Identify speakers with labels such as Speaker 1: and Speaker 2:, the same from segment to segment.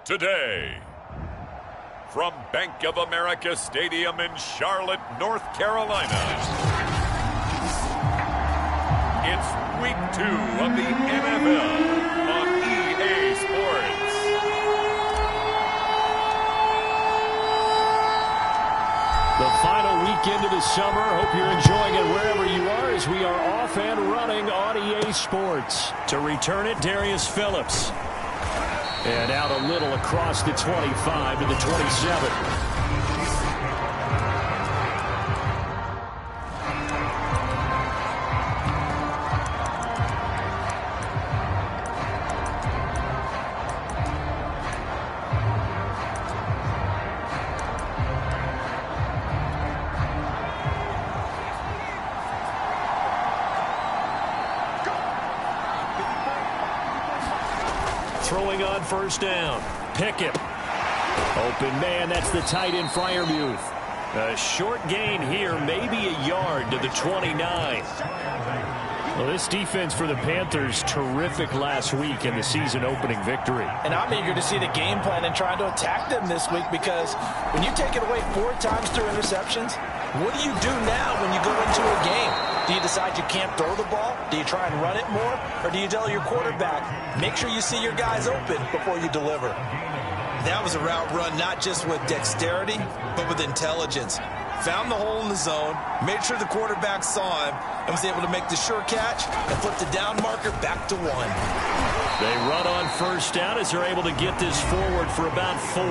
Speaker 1: today. From Bank of America Stadium in Charlotte, North Carolina, it's Week 2 of the NFL on EA Sports.
Speaker 2: The final weekend of the summer. Hope you're enjoying it wherever you are as we are off and running on EA Sports. To return it, Darius Phillips. And out a little across the 25 to the 27. Throwing on first down. Pickett. Open man, that's the tight end Freiermuth. A short gain here, maybe a yard to the 29. Well, this defense for the Panthers, terrific last week in the season-opening victory.
Speaker 3: And I'm eager to see the game plan and trying to attack them this week, because when you take it away 4 times through interceptions, what do you do now when you go into a game? Do you decide you can't throw the ball? Do you try and run it more? Or do you tell your quarterback, make sure you see your guys open before you deliver?
Speaker 4: That was a route run not just with dexterity, but with intelligence. Found the hole in the zone, made sure the quarterback saw him, and was able to make the sure catch and flip the down marker back to 1.
Speaker 2: They run on first down as they're able to get this forward for about 4.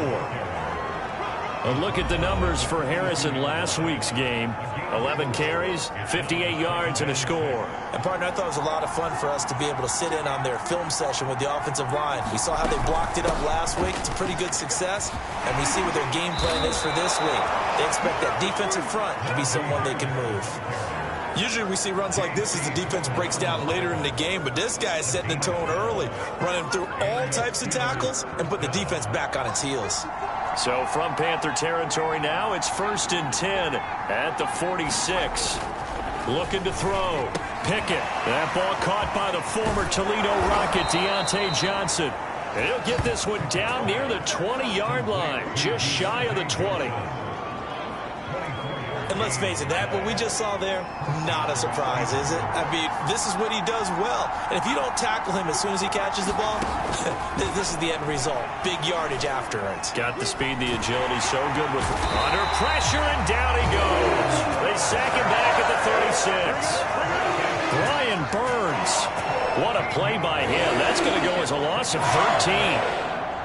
Speaker 2: A look at the numbers for Harris in last week's game. 11 carries, 58 yards, and a score.
Speaker 3: And, partner, I thought it was a lot of fun for us to be able to sit in on their film session with the offensive line. We saw how they blocked it up last week. It's a pretty good success, and we see what their game plan is for this week. They expect that defensive front to be someone they can move.
Speaker 4: Usually we see runs like this as the defense breaks down later in the game, but this guy is setting the tone early, running through all types of tackles and put the defense back on its heels.
Speaker 2: So from Panther territory now, it's 1st and 10 at the 46. Looking to throw. Pickett. That ball caught by the former Toledo Rocket, Deontay Johnson. And he'll get this one down near the 20-yard line, just shy of the 20.
Speaker 3: And let's face it, that what we just saw there, not a surprise, is it? I mean, this is what he does well. And if you don't tackle him as soon as he catches the ball, this is the end result. Big yardage after it.
Speaker 2: Got the speed, the agility, so good with under pressure, and down he goes. They sack him back at the 36. Brian Burns. What a play by him. That's going to go as a loss of 13.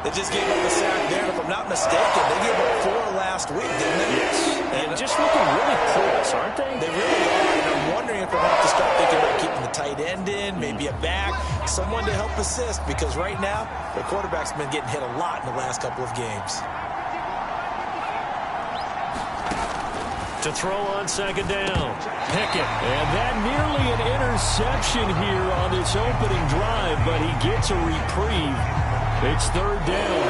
Speaker 3: They just gave up a sack there, and if I'm not mistaken, they gave up 4 last week, didn't they?
Speaker 2: Yes. And just looking really porous, aren't they?
Speaker 3: They really are. And I'm wondering if they'll have to start thinking about keeping the tight end in, maybe a back, someone to help assist, because right now, their quarterback's been getting hit a lot in the last couple of games.
Speaker 2: To throw on second down. Pickett. And that nearly an interception here on this opening drive, but he gets a reprieve. It's 3rd down.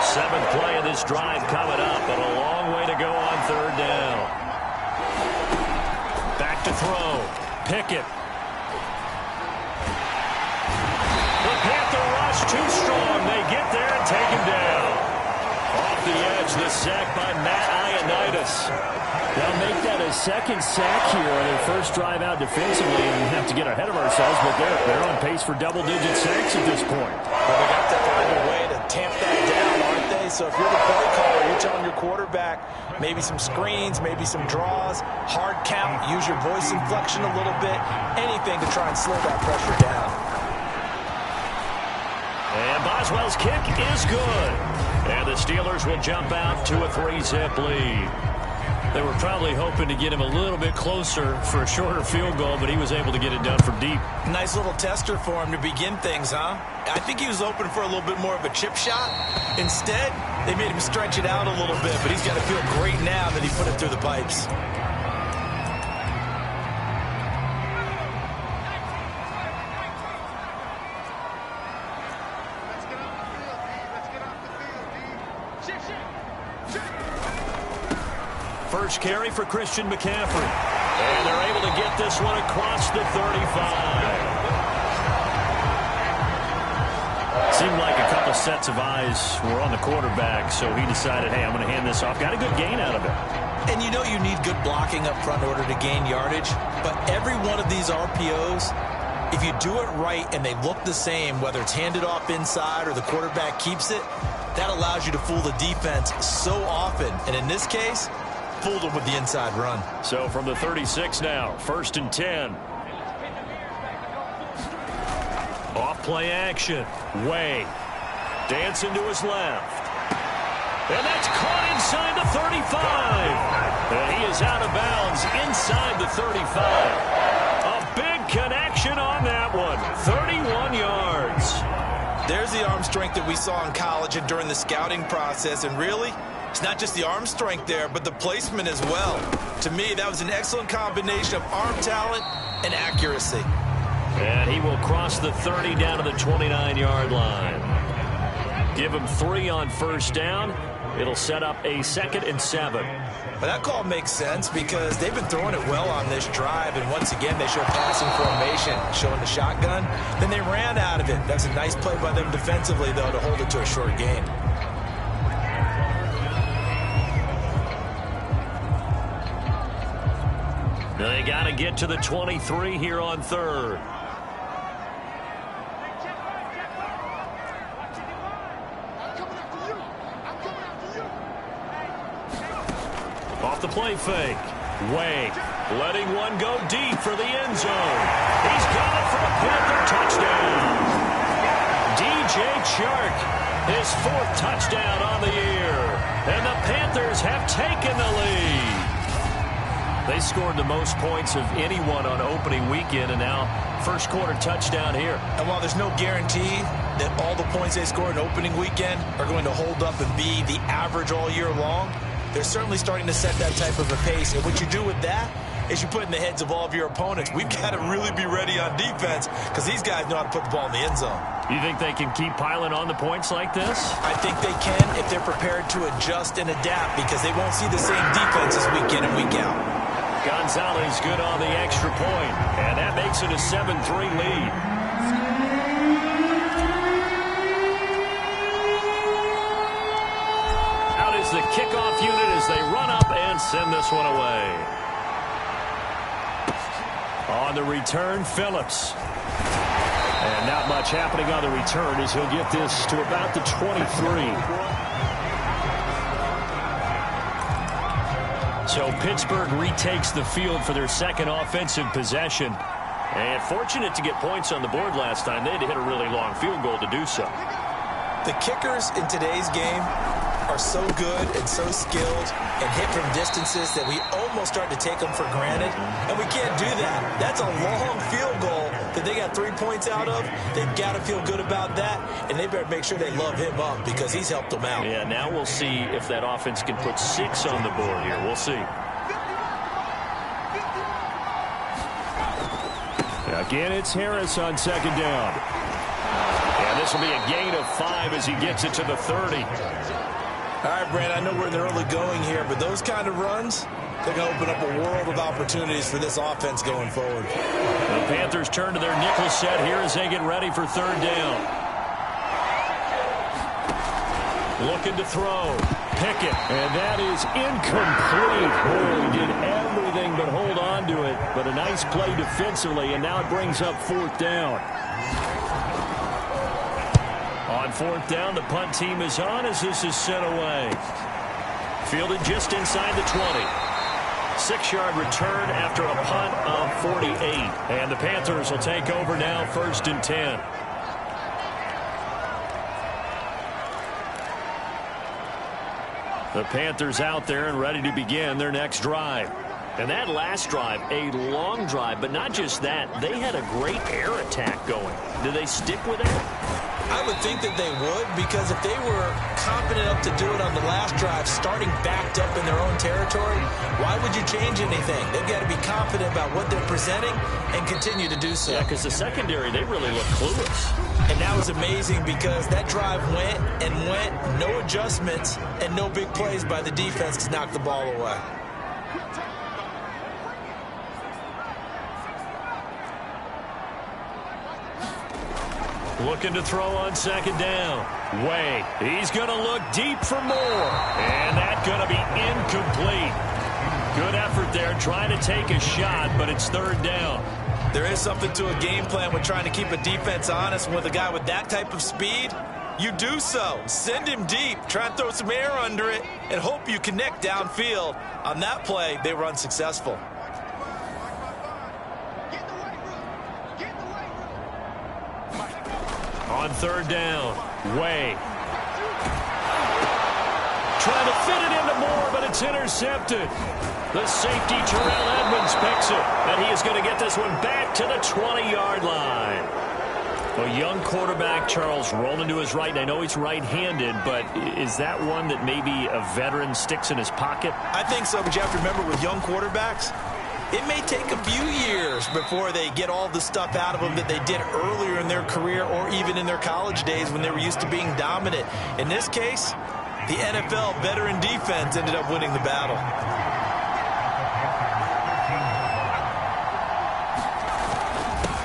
Speaker 2: 7th play of this drive coming up, but a long way to go on 3rd down. Back to throw. Pickett. The Panther rush too strong. They get there and take him down. Off the edge, the sack by Matt Ioannidis. They'll make that a second sack here on their first drive out defensively, and have to get ahead of ourselves, but they're on pace for double-digit sacks at this point.
Speaker 3: Well, they got to find a way to tamp that down, aren't they? So if you're the play caller, you're telling your quarterback maybe some screens, maybe some draws, hard count, use your voice inflection a little bit, anything to try and slow that pressure down.
Speaker 2: And Boswell's kick is good. And the Steelers will jump out to a 3-zip lead. They were probably hoping to get him a little bit closer for a shorter field goal, but he was able to get it done from deep.
Speaker 3: Nice little tester for him to begin things, huh? I think he was open for a little bit more of a chip shot. Instead, they made him stretch it out a little bit, but he's got to feel great now that he put it through the pipes.
Speaker 2: First carry for Christian McCaffrey. And they're able to get this one across the 35. Seemed like a couple of sets of eyes were on the quarterback, so he decided, hey, I'm going to hand this off. Got a good gain out of it.
Speaker 4: And you know you need good blocking up front in order to gain yardage, but every one of these RPOs, if you do it right and they look the same, whether it's handed off inside or the quarterback keeps it, that allows you to fool the defense so often. And in this case, fooled them with the inside run.
Speaker 2: So from the 36 now, 1st and 10. Off play action. Way. Dancing to his left. And that's caught inside the 35. And he is out of bounds inside the 35. A big connection on that one. 31 yards.
Speaker 4: There's the arm strength that we saw in college and during the scouting process. And really, it's not just the arm strength there, but the placement as well. To me, that was an excellent combination of arm talent and accuracy.
Speaker 2: And he will cross the 30 down to the 29-yard line. Give him 3 on 1st down. It'll set up a 2nd and 7.
Speaker 4: But that call makes sense because they've been throwing it well on this drive. And once again, they show passing formation, showing the shotgun. Then they ran out of it. That's a nice play by them defensively, though, to hold it to a short gain.
Speaker 2: They got to get to the 23 here on 3rd. Off the play fake. Way. Letting one go deep for the end zone. He's got it for a Panther touchdown. DJ Chark, his 4th touchdown on the year. And the Panthers have taken the lead. They scored the most points of anyone on opening weekend, and now first quarter touchdown here.
Speaker 4: And while there's no guarantee that all the points they scored in opening weekend are going to hold up and be the average all year long, they're certainly starting to set that type of a pace. And what you do with that is you put in the heads of all of your opponents, we've got to really be ready on defense because these guys know how to put the ball in the end zone.
Speaker 2: You think they can keep piling on the points like this?
Speaker 4: I think they can if they're prepared to adjust and adapt because they won't see the same defenses week in and week out.
Speaker 2: Gonzalez good on the extra point, and that makes it a 7-3 lead. Out is the kickoff unit as they run up and send this one away. On the return, Phillips. And not much happening on the return as he'll get this to about the 23. So Pittsburgh retakes the field for their 2nd offensive possession. And fortunate to get points on the board last time. They had to hit a really long field goal to do so.
Speaker 4: The kickers in today's game are so good and so skilled and hit from distances that we almost start to take them for granted. And we can't do that. That's a long field goal that they got 3 points out of. They've got to feel good about that. And they better make sure they love him up because he's helped them out.
Speaker 2: Yeah, now we'll see if that offense can put 6 on the board here. We'll see. Again, it's Harris on 2nd down. And this will be a gain of 5 as he gets it to the 30.
Speaker 4: All right, Brad, I know we're in the early going here, but those kind of runs, they're going to open up a world of opportunities for this offense going forward.
Speaker 2: The Panthers turn to their nickel set here as they get ready for 3rd down. Looking to throw. Pickett. And that is incomplete. Boy, he did everything but hold on to it. But a nice play defensively, and now it brings up 4th down. On 4th down, the punt team is on as this is sent away. Fielded just inside the 20. 6-yard return after a punt of 48. And the Panthers will take over now 1st and 10. The Panthers out there and ready to begin their next drive. And that last drive, a long drive, but not just that. They had a great air attack going. Do they stick with that?
Speaker 4: I would think that they would, because if they were confident enough to do it on the last drive, starting backed up in their own territory, why would you change anything? They've got to be confident about what they're presenting and continue to do so.
Speaker 2: Yeah, because the secondary, they really look clueless.
Speaker 4: And that was amazing because that drive went and went, no adjustments, and no big plays by the defense to knock the ball away.
Speaker 2: Looking to throw on second down. Way. He's going to look deep for more. And that's going to be incomplete. Good effort there trying to take a shot, but it's third down.
Speaker 4: There is something to a game plan with trying to keep a defense honest. And with a guy with that type of speed, you do so. Send him deep. Try and throw some air under it and hope you connect downfield. On that play, they were unsuccessful.
Speaker 2: On third down, Way. Trying to fit it into Moore, but it's intercepted. The safety, Terrell Edmonds, picks it. And he is going to get this one back to the 20-yard line. A young quarterback, Charles, rolling to his right. And I know he's right-handed, but is that one that maybe a veteran sticks in his pocket?
Speaker 4: I think so, but you have to remember with young quarterbacks, it may take a few years before they get all the stuff out of them that they did earlier in their career or even in their college days when they were used to being dominant. In this case, the NFL veteran defense ended up winning the battle.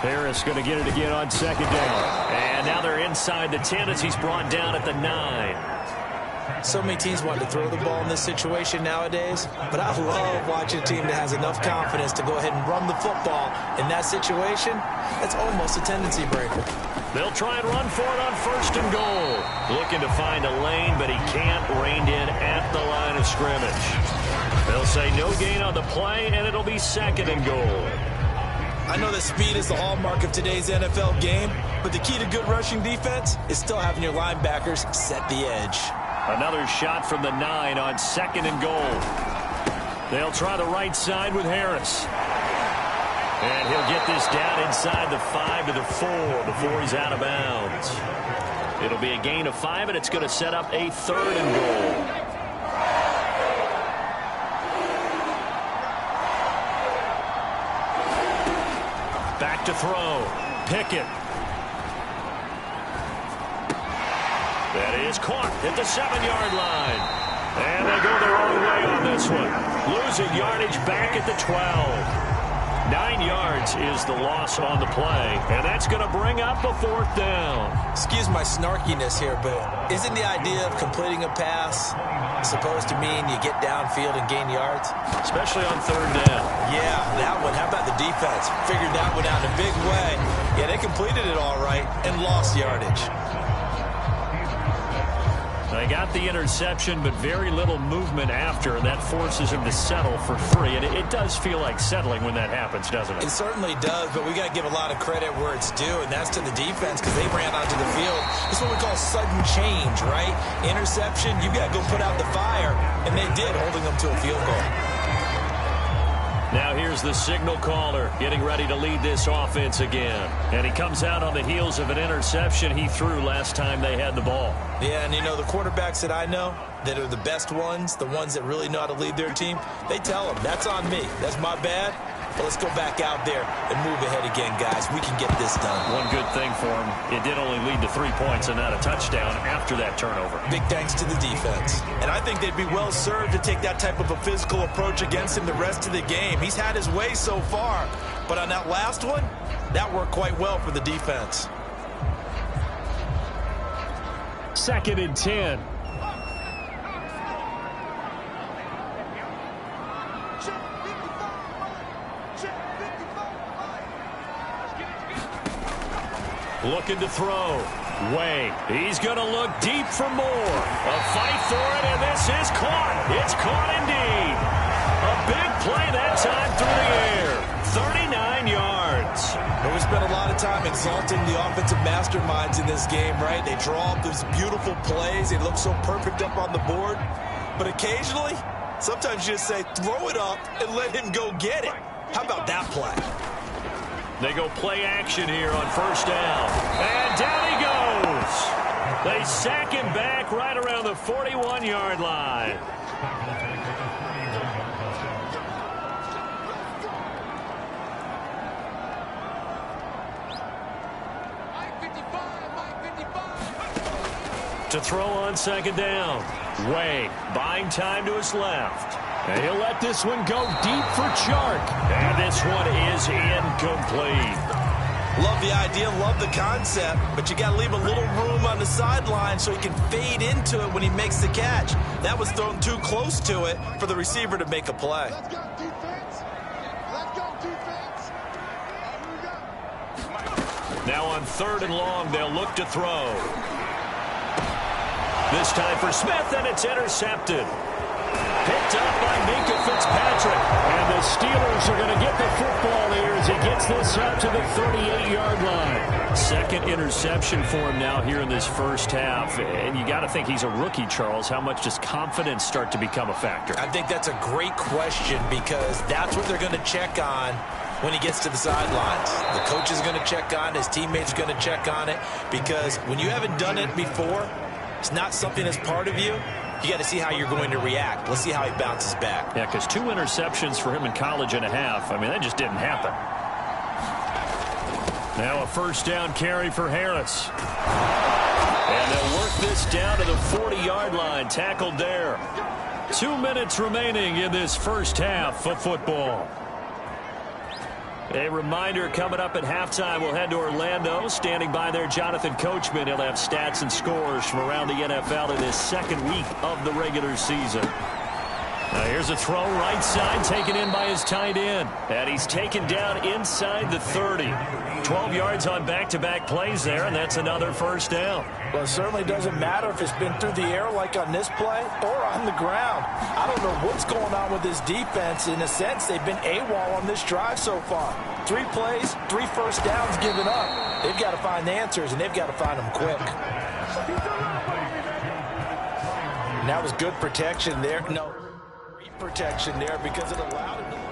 Speaker 2: Harris going to get it again on second down. And now they're inside the 10 as he's brought down at the 9.
Speaker 3: So many teams want to throw the ball in this situation nowadays, but I love watching a team that has enough confidence to go ahead and run the football. In that situation, that's almost a tendency breaker.
Speaker 2: They'll try and run for it on first and goal. Looking to find a lane, but he can't. Reined in at the line of scrimmage. They'll say no gain on the play, and it'll be second and goal.
Speaker 4: I know that speed is the hallmark of today's NFL game, but the key to good rushing defense is still having your linebackers set the edge.
Speaker 2: Another shot from the 9 on second and goal. They'll try the right side with Harris. And he'll get this down inside the 5 to the 4 before he's out of bounds. It'll be a gain of 5, and it's going to set up a third and goal. Back to throw. Pickett. That is caught at the 7-yard line. And they go the wrong way on this one. Losing yardage back at the 12. 9 yards is the loss on the play. And that's going to bring up a fourth down.
Speaker 3: Excuse my snarkiness here, but isn't the idea of completing a pass supposed to mean you get downfield and gain yards?
Speaker 2: Especially on third down.
Speaker 4: Yeah, that one. How about the defense? Figured that one out in a big way. Yeah, they completed it all right and lost yardage.
Speaker 2: They got the interception, but very little movement after, and that forces him to settle for 3. And it does feel like settling when that happens, doesn't it?
Speaker 4: It certainly does, but we got to give a lot of credit where it's due, and that's to the defense because they ran onto the field. It's what we call sudden change, right? Interception, you got to go put out the fire, and they did, holding them to a field goal.
Speaker 2: Now here's the signal caller getting ready to lead this offense again. And he comes out on the heels of an interception he threw last time they had the ball.
Speaker 4: Yeah, and you know, the quarterbacks that I know that are the best ones, the ones that really know how to lead their team, they tell them, that's on me. That's my bad. But let's go back out there and move ahead again, guys. We can get this done.
Speaker 2: One good thing for him, it did only lead to 3 points and not a touchdown after that turnover.
Speaker 4: Big thanks to the defense. And I think they'd be well served to take that type of a physical approach against him the rest of the game. He's had his way so far. But on that last one, that worked quite well for the defense.
Speaker 2: 2nd and 10. Looking to throw. Way. He's going to look deep for more. A fight for it, and this is caught. It's caught indeed. A big play that time through the air. 39 yards.
Speaker 4: But we spent a lot of time exalting the offensive masterminds in this game, right? They draw up those beautiful plays. They look so perfect up on the board. But occasionally, sometimes you just say, throw it up and let him go get it. How about that play?
Speaker 2: They go play action here on first down. And down he goes. They sack him back right around the 41-yard line. To throw on second down. Way buying time to his left. And he'll let this one go deep for Chark. And this one is incomplete.
Speaker 4: Love the idea, love the concept, but you got to leave a little room on the sideline so he can fade into it when he makes the catch. That was thrown too close to it for the receiver to make a play.
Speaker 5: Let's go, defense. Let's go, defense. Here we go.
Speaker 2: Now on 3rd and long, they'll look to throw. This time for Smith, and it's intercepted. Picked up by Minka Fitzpatrick. And the Steelers are going to get the football here as he gets this out to the 38-yard line. Second interception for him now here in this first half. And you got to think he's a rookie, Charles. How much does confidence start to become a factor?
Speaker 3: I think that's a great question because that's what they're going to check on when he gets to the sidelines. The coach is going to check on it. His teammates are going to check on it because when you haven't done it before, it's not something that's part of you. You got to see how you're going to react. Let's see how he bounces back.
Speaker 2: Yeah, because 2 interceptions for him in college and a half. I mean, that just didn't happen. Now a first down carry for Harris. And they'll work this down to the 40-yard line. Tackled there. 2 minutes remaining in this first half of football. A reminder, coming up at halftime, we'll head to Orlando. Standing by there, Jonathan Coachman. He'll have stats and scores from around the NFL in his second week of the regular season. Now here's a throw right side, taken in by his tight end. And he's taken down inside the 30. 12 yards on back-to-back plays there, and that's another first down.
Speaker 3: Well, it certainly doesn't matter if it's been through the air like on this play or on the ground. I don't know what's going on with this defense. In a sense, they've been AWOL on this drive so far. 3 plays, 3 first downs given up. They've got to find the answers, and they've got to find them quick. And that was good protection there. No, great protection there because it allowed him to...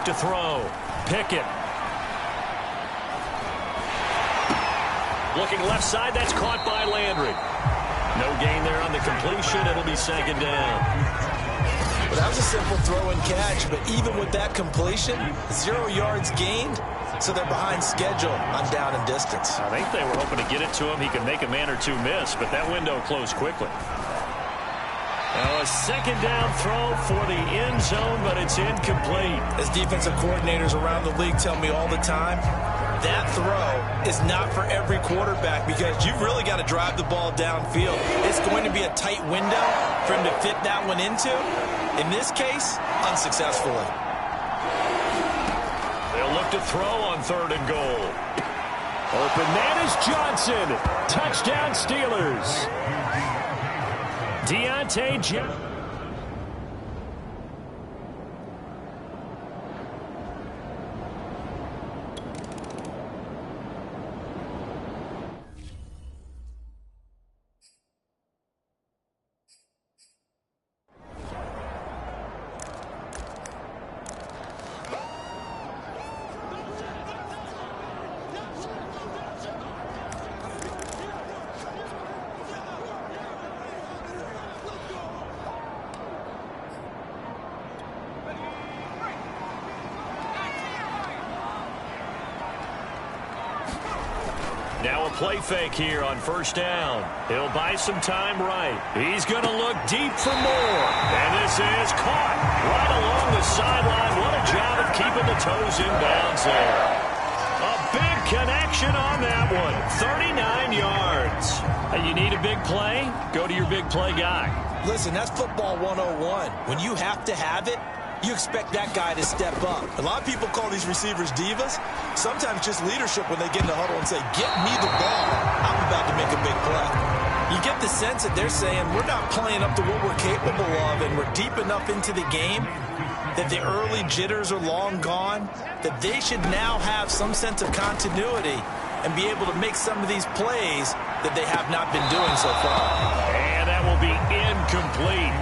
Speaker 2: to throw. Pickett. Looking left side. That's caught by Landry. No gain there on the completion. It'll be second down.
Speaker 4: Well, that was a simple throw and catch, but even with that completion, 0 yards gained, so they're behind schedule on down and distance.
Speaker 2: I think they were hoping to get it to him. He could make a man or two miss, but that window closed quickly. Now a second down throw for the end zone, but it's incomplete.
Speaker 4: As defensive coordinators around the league tell me all the time, that throw is not for every quarterback because you've really got to drive the ball downfield. It's going to be a tight window for him to fit that one into. In this case, unsuccessfully.
Speaker 2: They'll look to throw on 3rd and goal. Open man is Johnson. Touchdown Steelers. Deontay Johnson. Now a play fake here on first down. He'll buy some time right. He's going to look deep for more. And this is caught right along the sideline. What a job of keeping the toes in bounds there. A big connection on that one. 39 yards. You need a big play? Go to your big play guy.
Speaker 4: Listen, that's football 101. When you have to have it, you expect that guy to step up. A lot of people call these receivers divas. Sometimes just leadership when they get in the huddle and say, get me the ball. I'm about to make a big play. You get the sense that they're saying, we're not playing up to what we're capable of, and we're deep enough into the game that the early jitters are long gone, that they should now have some sense of continuity and be able to make some of these plays that they have not been doing so far.
Speaker 2: And that will be incomplete.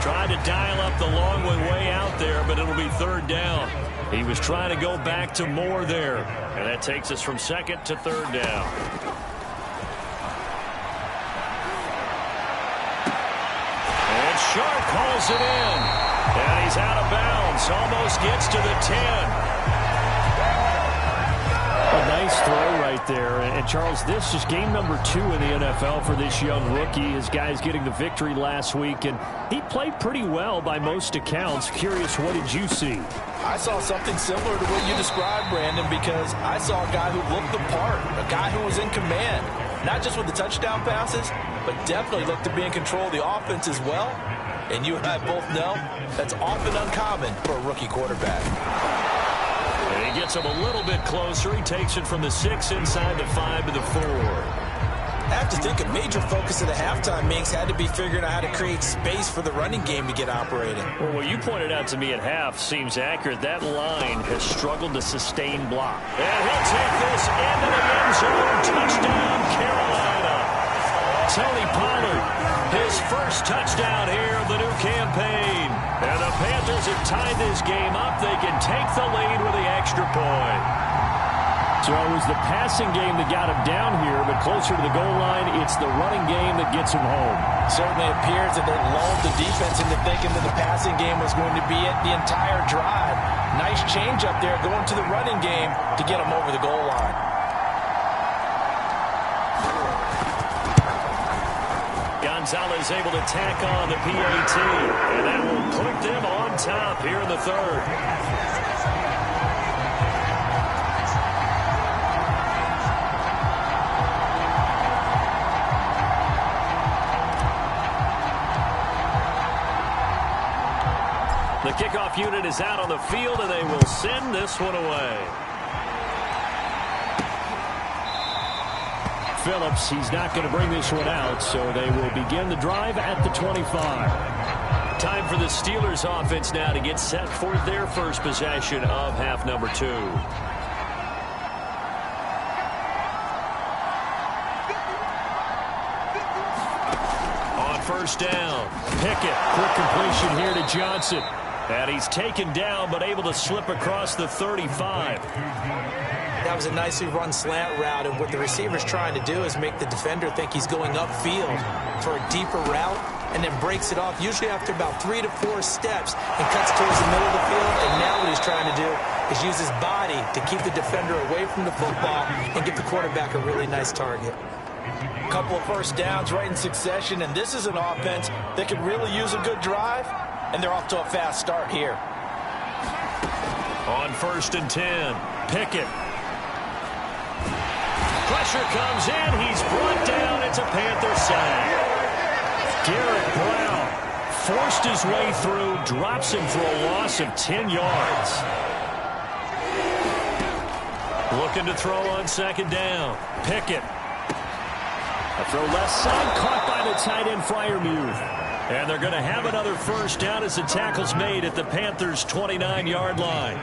Speaker 2: Trying to dial up the long way out there, but it'll be 3rd down. He was trying to go back to more there. And that takes us from 2nd to 3rd down. And Sharp calls it in. And he's out of bounds. Almost gets to the 10. Nice throw right there. And Charles, this is game number 2 in the NFL for this young rookie. His guys getting the victory last week, and he played pretty well by most accounts. Curious, what did you see?
Speaker 3: I saw something similar to what you described, Brandon, because I saw a guy who looked the part, a guy who was in command, not just with the touchdown passes, but definitely looked to be in control of the offense as well. And you and I both know that's often uncommon for a rookie quarterback.
Speaker 2: And he gets him a little bit closer. He takes it from the 6 inside the 5 to the 4.
Speaker 3: I have to think a major focus of the halftime meetings had to be figuring out how to create space for the running game to get operating.
Speaker 2: Well, what you pointed out to me at half seems accurate. That line has struggled to sustain block. And he'll take this into the end zone. Touchdown, Carolina. Tony Pollard, his first touchdown here of the new campaign. And the Panthers have tied this game up. They can take the lead with the extra point. So it was the passing game that got him down here, but closer to the goal line, it's the running game that gets him home.
Speaker 3: Certainly appears that they lulled the defense into thinking that the passing game was going to be it the entire drive. Nice change up there going to the running game to get him over the goal line.
Speaker 2: Gonzalez able to tack on the PAT, and that will put them on top here in the third. The kickoff unit is out on the field, and they will send this one away. Phillips, he's not going to bring this one out, so they will begin the drive at the 25. Time for the Steelers offense now to get set for their first possession of half number 2. On first down, Pickett, quick completion here to Johnson. And he's taken down, but able to slip across the 35.
Speaker 3: That was a nicely run slant route, and what the receiver's trying to do is make the defender think he's going upfield for a deeper route, and then breaks it off, usually after about 3 to 4 steps, and cuts towards the middle of the field. And now what he's trying to do is use his body to keep the defender away from the football and give the quarterback a really nice target. A couple of first downs right in succession, and this is an offense that could really use a good drive, and they're off to a fast start here.
Speaker 2: On first and 10, Pickett. Pressure comes in. He's brought down. It's a Panther sack. Garrett Brown forced his way through, drops him for a loss of 10 yards. Looking to throw on second down. Pickett. A throw left side, caught by the tight end Freiermuth. And they're going to have another first down as the tackle's made at the Panthers' 29-yard line.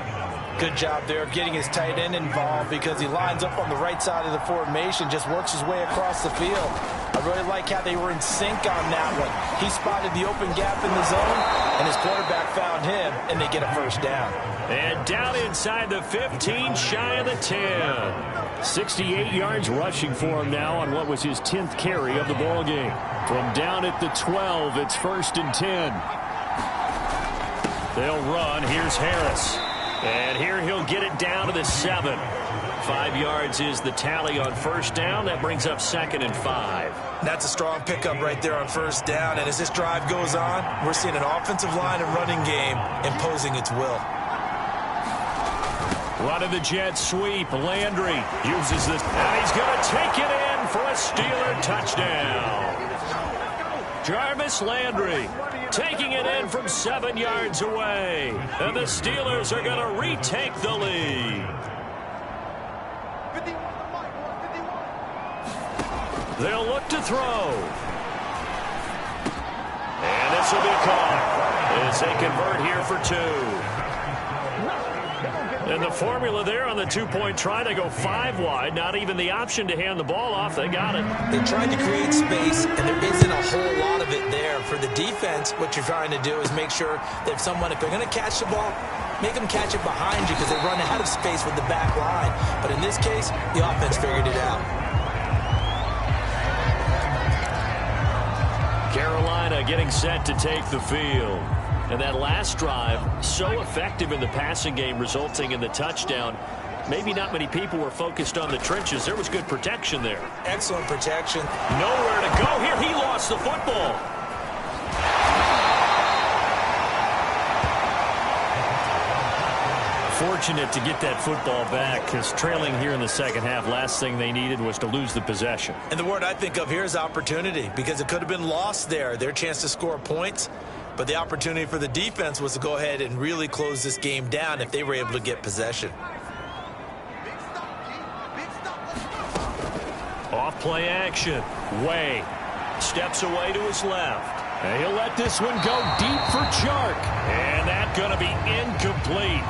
Speaker 3: Good job there of getting his tight end involved, because he lines up on the right side of the formation, just works his way across the field. I really like how they were in sync on that one. He spotted the open gap in the zone, and his quarterback found him, and they get a first down.
Speaker 2: And down inside the 15, shy of the 10. 68 yards rushing for him now on what was his 10th carry of the ball game. From down at the 12, it's first and 10. They'll run. Here's Harris. And here he'll get it down to the 7. 5 yards is the tally on first down. That brings up second and 5.
Speaker 4: That's a strong pickup right there on first down. And as this drive goes on, we're seeing an offensive line and running game imposing its will.
Speaker 2: Run of the jet sweep. Landry uses this. And he's going to take it in for a Steeler touchdown. Jarvis Landry taking it in from 7 yards away. And the Steelers are going to retake the lead. They'll look to throw. And this will be caught as they convert here for 2. And the formula there on the 2-point try, they go 5 wide. Not even the option to hand the ball off. They got it.
Speaker 3: They tried to create space, and there isn't a whole lot of it there. For the defense, what you're trying to do is make sure that if they're going to catch the ball, make them catch it behind you, because they run out of space with the back line. But in this case, the offense figured it out.
Speaker 2: Carolina getting set to take the field. And that last drive, so effective in the passing game, resulting in the touchdown. maybe not many people were focused on the trenches. There was good protection there.
Speaker 3: Excellent protection.
Speaker 2: Nowhere to go here. He lost the football. Fortunate to get that football back, because trailing here in the second half, last thing they needed was to lose the possession.
Speaker 3: And the word I think of here is opportunity, because it could have been lost there. Their chance to score points, but the opportunity for the defense was to go ahead and really close this game down if they were able to get possession.
Speaker 2: Off play action. Way steps away to his left. And he'll let this one go deep for Chark. And that's going to be incomplete.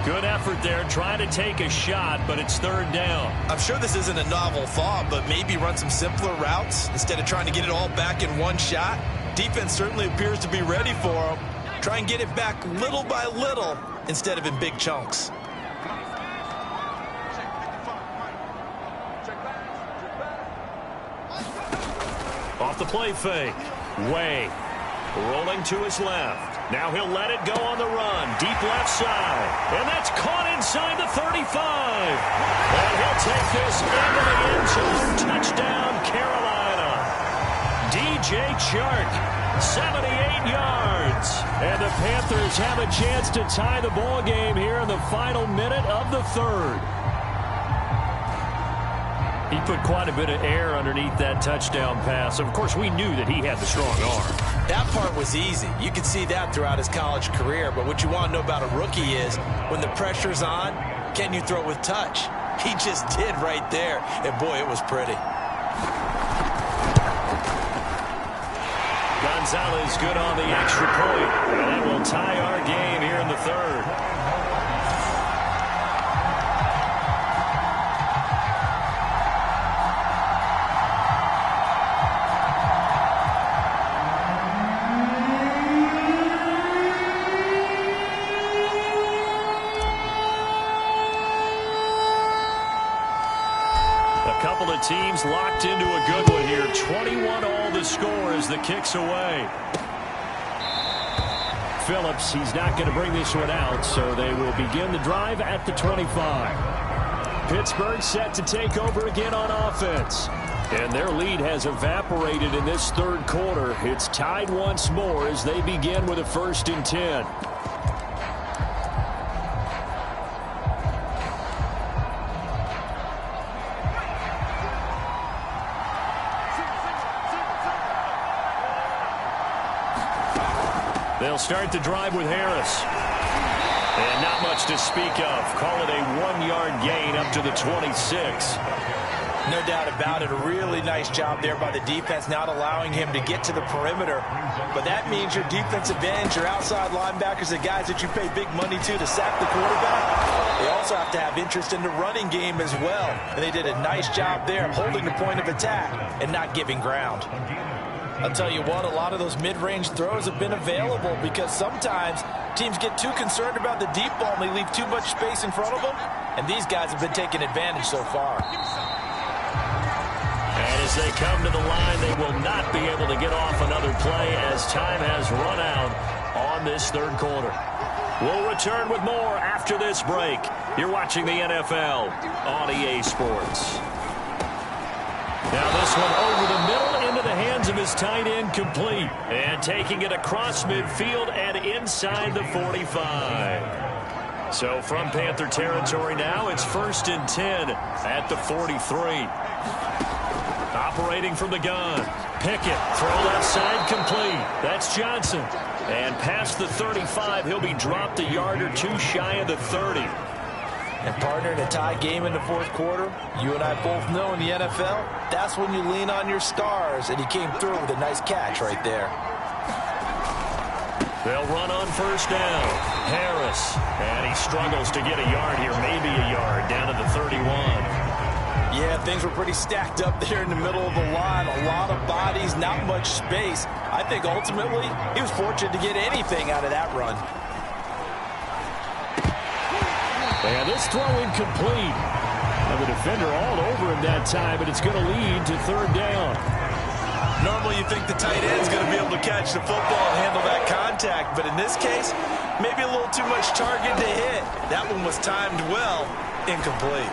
Speaker 2: Good effort there, trying to take a shot, but it's third down.
Speaker 3: I'm sure this isn't a novel thought, but maybe run some simpler routes instead of trying to get it all back in one shot. Defense certainly appears to be ready for him. Try and get it back little by little instead of in big chunks.
Speaker 2: Off the play fake. Way rolling to his left. Now he'll let it go on the run. Deep left side. And that's caught inside the 35. And he'll take this into the end zone. Touchdown, Carolina. DJ Chark, 78 yards. And the Panthers have a chance to tie the ball game here in the final minute of the third. He put quite a bit of air underneath that touchdown pass. Of course, we knew that he had the strong arm.
Speaker 3: That part was easy. You could see that throughout his college career. But what you want to know about a rookie is when the pressure's on, can you throw with touch? He just did right there. And, boy, it was pretty.
Speaker 2: Gonzalez good on the extra point. And that will tie our game here in the third. Teams locked into a good one here. 21 all the score as the kick's away. Phillips, he's not going to bring this one out, so they will begin the drive at the 25. Pittsburgh set to take over again on offense. And their lead has evaporated in this third quarter. It's tied once more as they begin with a 1st and 10. They'll start the drive with Harris. And not much to speak of. Call it a 1-yard gain up to the 26.
Speaker 3: No doubt about it. A really nice job there by the defense, not allowing him to get to the perimeter. But that means your defensive ends, your outside linebackers, the guys that you pay big money to sack the quarterback, they also have to have interest in the running game as well. And they did a nice job there holding the point of attack and not giving ground. I'll tell you what, a lot of those mid-range throws have been available because sometimes teams get too concerned about the deep ball and they leave too much space in front of them. And these guys have been taking advantage so far.
Speaker 2: And as they come to the line, they will not be able to get off another play as time has run out on this third quarter. We'll return with more after this break. You're watching the NFL on EA Sports. Now this one over the middle into the hands of his tight end, complete. And taking it across midfield and inside the 45. So from Panther territory now, it's 1st and 10 at the 43. Operating from the gun. Pickett, throw left side, complete. That's Johnson. And past the 35, he'll be dropped a yard or two shy of the 30.
Speaker 3: And partner, in a tie game in the fourth quarter, you and I both know in the NFL, that's when you lean on your stars, and he came through with a nice catch right there.
Speaker 2: They'll run on 1st down. Harris, and he struggles to get a yard here, maybe a yard, down to the 31.
Speaker 3: Yeah, things were pretty stacked up there in the middle of the line. A lot of bodies, not much space. I think ultimately he was fortunate to get anything out of that run.
Speaker 2: And this throw incomplete. And the defender all over him that time, but it's going to lead to 3rd down.
Speaker 3: Normally you think the tight end's going to be able to catch the football and handle that contact, but in this case, maybe a little too much target to hit. That one was timed well,
Speaker 4: Incomplete.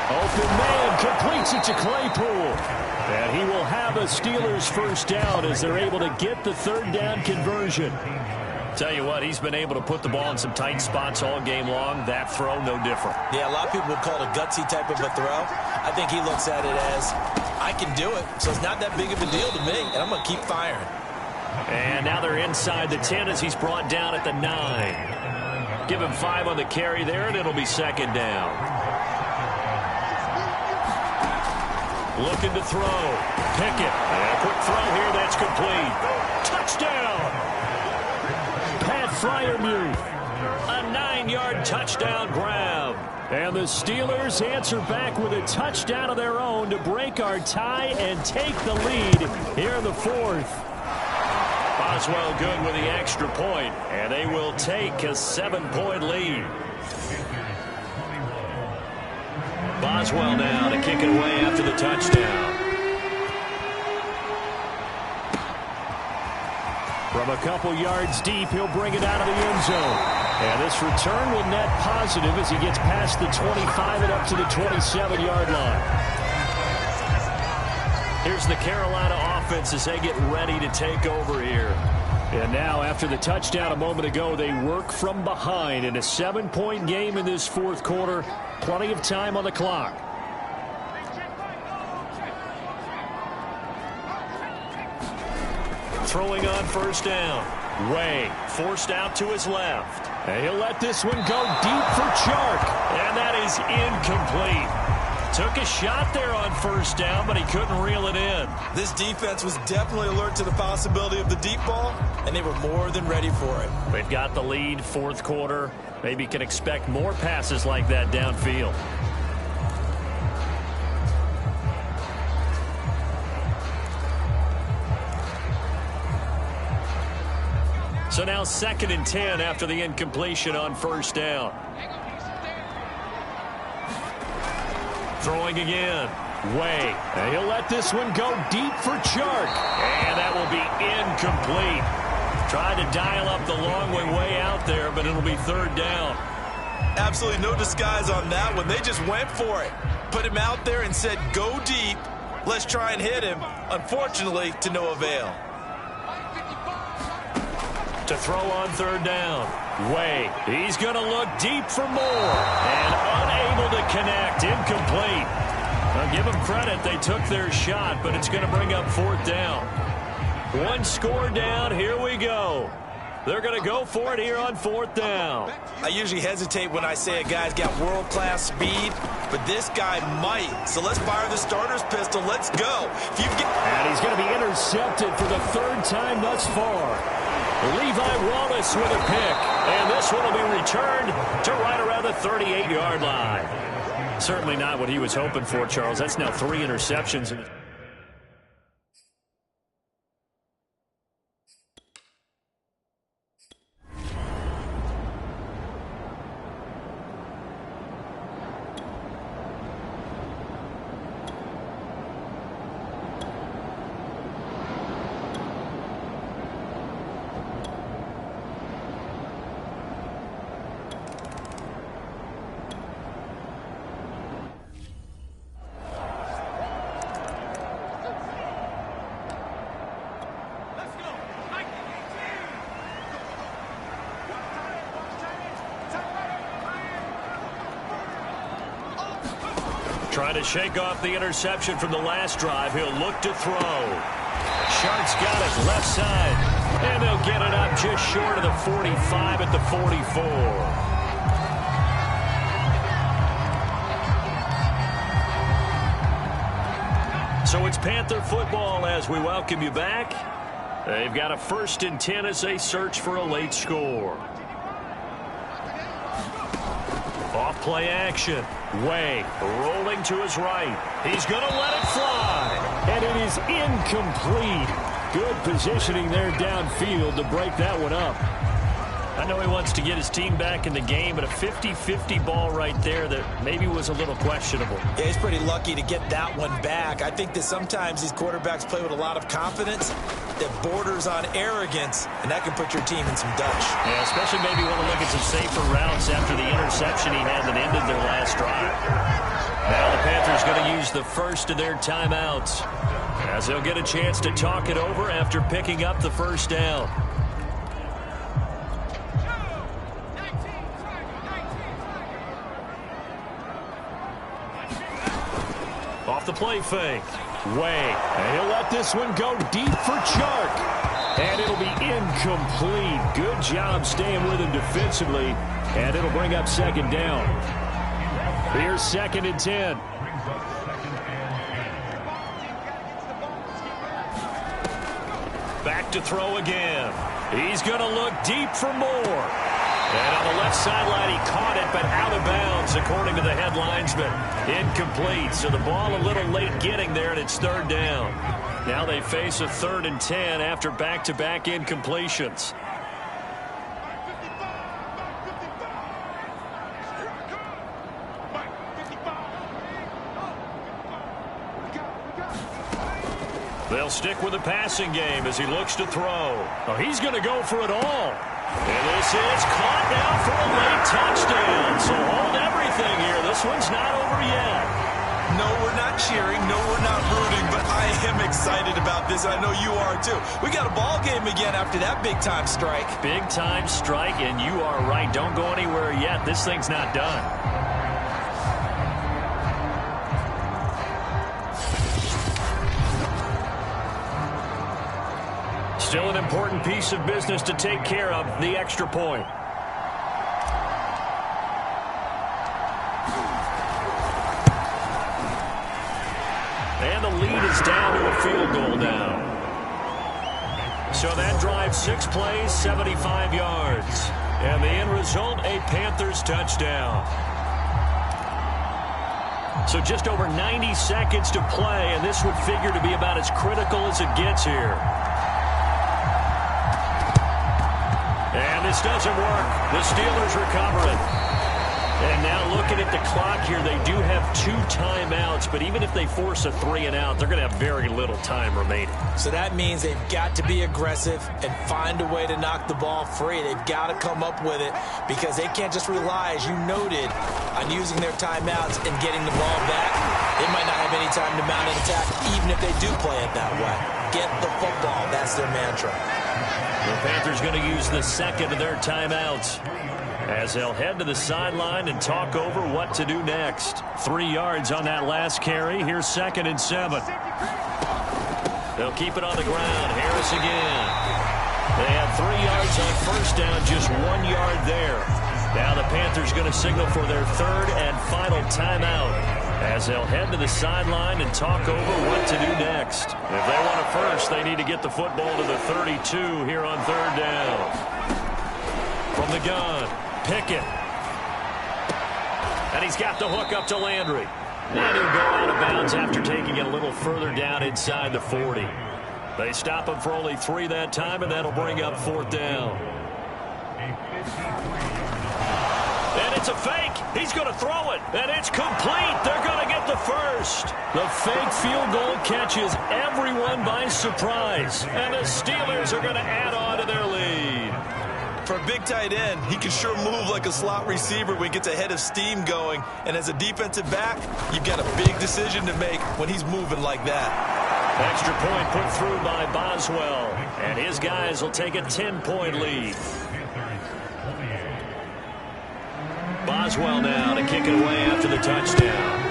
Speaker 2: Open man completes it to Claypool. And he will have a Steelers first down as they're able to get the third down conversion. Tell you what, he's been able to put the ball in some tight spots all game long. That throw, no different.
Speaker 3: Yeah, a lot of people would call it a gutsy type of a throw. I think he looks at it as, I can do it, so it's not that big of a deal to me, and I'm going to keep firing.
Speaker 2: And now they're inside the 10 as he's brought down at the 9. Give him 5 on the carry there, and it'll be second down. Looking to throw. Pickett. And a quick throw here. That's complete. Touchdown. Pat Freiermuth. A 9-yard touchdown grab. And the Steelers answer back with a touchdown of their own to break our tie and take the lead here in the fourth. Boswell good with the extra point, and they will take a 7-point lead. Boswell now to kick it away after the touchdown. From a couple yards deep, he'll bring it out of the end zone. And this return will net positive as he gets past the 25 and up to the 27-yard line. Here's the Carolina offense as they get ready to take over here. And now, after the touchdown a moment ago, they work from behind in a 7-point game in this fourth quarter. Plenty of time on the clock. Throwing on first down. Way forced out to his left. And he'll let this one go deep for Chark. And that is incomplete. Took a shot there on first down, but he couldn't reel it in.
Speaker 4: This defense was definitely alert to the possibility of the deep ball, and they were more than ready for it.
Speaker 2: They've got the lead, fourth quarter. Maybe can expect more passes like that downfield. So now 2nd and 10 after the incompletion on first down. Throwing again. Way. And he'll let this one go deep for Chark. And that will be incomplete. Tried to dial up the long way out there, but it'll be third down.
Speaker 4: Absolutely no disguise on that one. They just went for it. Put him out there and said, go deep. Let's try and hit him. Unfortunately, to no avail.
Speaker 2: To throw on third down. Way. He's going to look deep for more. And unable to connect. Incomplete. Now give them credit. They took their shot, but it's going to bring up fourth down. One score down. Here we go. They're going to go for it here on fourth down.
Speaker 4: I usually hesitate when I say a guy's got world-class speed, but this guy might. So let's fire the starter's pistol. Let's go.
Speaker 2: And he's going to be intercepted for the third time thus far. Levi Wallace with a pick. And this one will be returned to right around the 38-yard line. Certainly not what he was hoping for, Charles. That's now 3 interceptions. Trying to shake off the interception from the last drive. He'll look to throw. Shark's got it left side. And they'll get it up just short of the 45 at the 44. So it's Panther football as we welcome you back. They've got a 1st and 10 as they search for a late score. Off play action. Way rolling to his right. He's going to let it fly. And it is incomplete. Good positioning there downfield to break that one up. I know he wants to get his team back in the game, but a 50-50 ball right there that maybe was a little questionable.
Speaker 3: Yeah, he's pretty lucky to get that one back. I think that sometimes these quarterbacks play with a lot of confidence that borders on arrogance, and that can put your team in some dutch.
Speaker 2: Yeah, especially maybe want to look at some safer routes after the interception he had that ended their last drive. Now the Panthers going to use the first of their timeouts as they'll get a chance to talk it over after picking up the first down. Off the play fake. Way. And he'll let this one go deep for Chark. And it'll be incomplete. Good job staying with him defensively. And it'll bring up second down. Here's 2nd and 10. Back to throw again. He's going to look deep for more. And on the left sideline, he caught it, but out of bounds, according to the headlines, but incomplete. So the ball a little late getting there, and it's 3rd down. Now they face a 3rd and 10 after back-to-back incompletions. They'll stick with the passing game as he looks to throw. Oh, he's going to go for it all. And this is caught now for a late touchdown. So hold everything here. This one's not over yet.
Speaker 4: No, we're not cheering. No, we're not rooting. But I am excited about this. I know you are, too. We got a ball game again after that big-time strike.
Speaker 2: Big-time strike, and you are right. Don't go anywhere yet. This thing's not done. Still an important piece of business to take care of, the extra point. And the lead is down to a field goal now. So that drives 6 plays, 75 yards. And the end result, a Panthers touchdown. So just over 90 seconds to play, and this would figure to be about as critical as it gets here. And this doesn't work. The Steelers recovering. And now looking at the clock here, they do have 2 timeouts, but even if they force a 3-and-out, they're going to have very little time remaining.
Speaker 3: So that means they've got to be aggressive and find a way to knock the ball free. They've got to come up with it because they can't just rely, as you noted, on using their timeouts and getting the ball back. They might not have any time to mount an attack, even if they do play it that way. Get the football. That's their mantra.
Speaker 2: The Panthers going to use the 2nd of their timeouts as they'll head to the sideline and talk over what to do next. 3 yards on that last carry. Here's 2nd and 7. They'll keep it on the ground. Harris again. They had 3 yards on first down, just 1 yard there. Now the Panthers going to signal for their 3rd and final timeout as they'll head to the sideline and talk over what to do next. If they want it first, they need to get the football to the 32 here on 3rd down. From the gun, Pickett. And he's got the hook up to Landry. And he'll go out of bounds after taking it a little further down inside the 40. They stop him for only 3 that time, and that'll bring up 4th down. And it's a fake. He's going to throw it. And it's complete. They're going to get the first. The fake field goal catches everyone by surprise. And the Steelers are going to add on to their lead.
Speaker 4: For a big tight end, he can sure move like a slot receiver when he gets a head of steam going. And as a defensive back, you've got a big decision to make when he's moving like that.
Speaker 2: Extra point put through by Boswell. And his guys will take a 10-point lead. Boswell now to kick it away after the touchdown.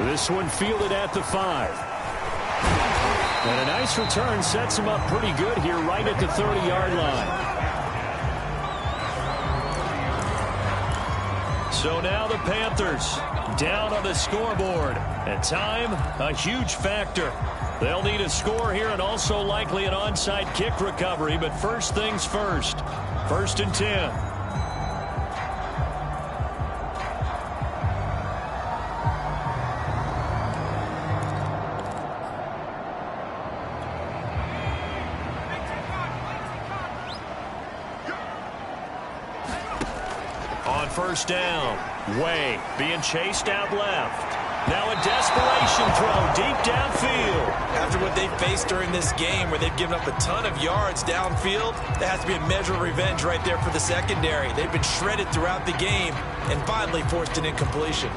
Speaker 2: This one fielded at the 5. And a nice return sets him up pretty good here right at the 30-yard line. So now the Panthers down on the scoreboard. And time, a huge factor. They'll need a score here and also likely an onside kick recovery. But first things first. 1st and 10. first down. Way being chased out left. Now a desperation throw deep downfield.
Speaker 3: After what they faced during this game where they've given up a ton of yards downfield, that has to be a measure of revenge right there for the secondary. They've been shredded throughout the game and finally forced an incompletion.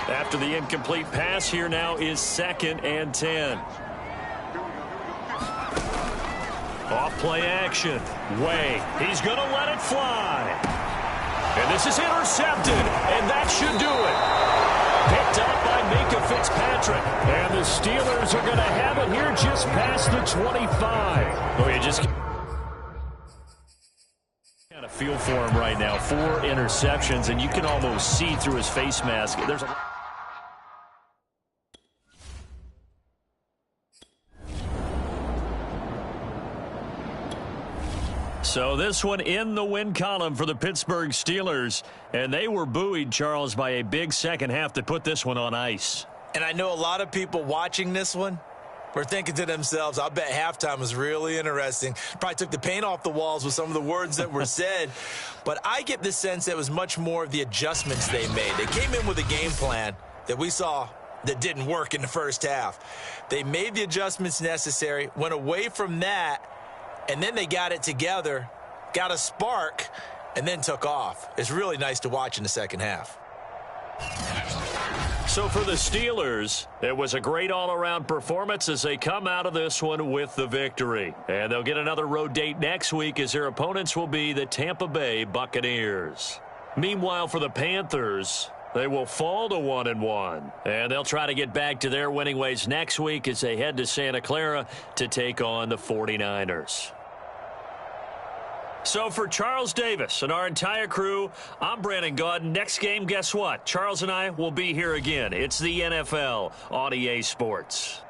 Speaker 2: After the incomplete pass, here now is 2nd and 10. Off play action. Way. He's going to let it fly. And this is intercepted. And that should do it. Picked up by Minka Fitzpatrick. And the Steelers are going to have it here just past the 25. Oh, you just kind of feel for him right now. 4 interceptions, and you can almost see through his face mask. There's a So this one in the win column for the Pittsburgh Steelers. And they were buoyed, Charles, by a big second half that put this one on ice.
Speaker 3: And I know a lot of people watching this one were thinking to themselves, I bet halftime was really interesting. Probably took the paint off the walls with some of the words that were said. But I get the sense that it was much more of the adjustments they made. They came in with a game plan that we saw that didn't work in the first half. They made the adjustments necessary, went away from that, and then they got it together, got a spark, and then took off. It's really nice to watch in the second half.
Speaker 2: So for the Steelers, it was a great all-around performance as they come out of this one with the victory. And they'll get another road date next week as their opponents will be the Tampa Bay Buccaneers. Meanwhile, for the Panthers, they will fall to 1-1. And they'll try to get back to their winning ways next week as they head to Santa Clara to take on the 49ers. So for Charles Davis and our entire crew, I'm Brandon Gaudin. Next game, guess what? Charles and I will be here again. It's the NFL on EA Sports.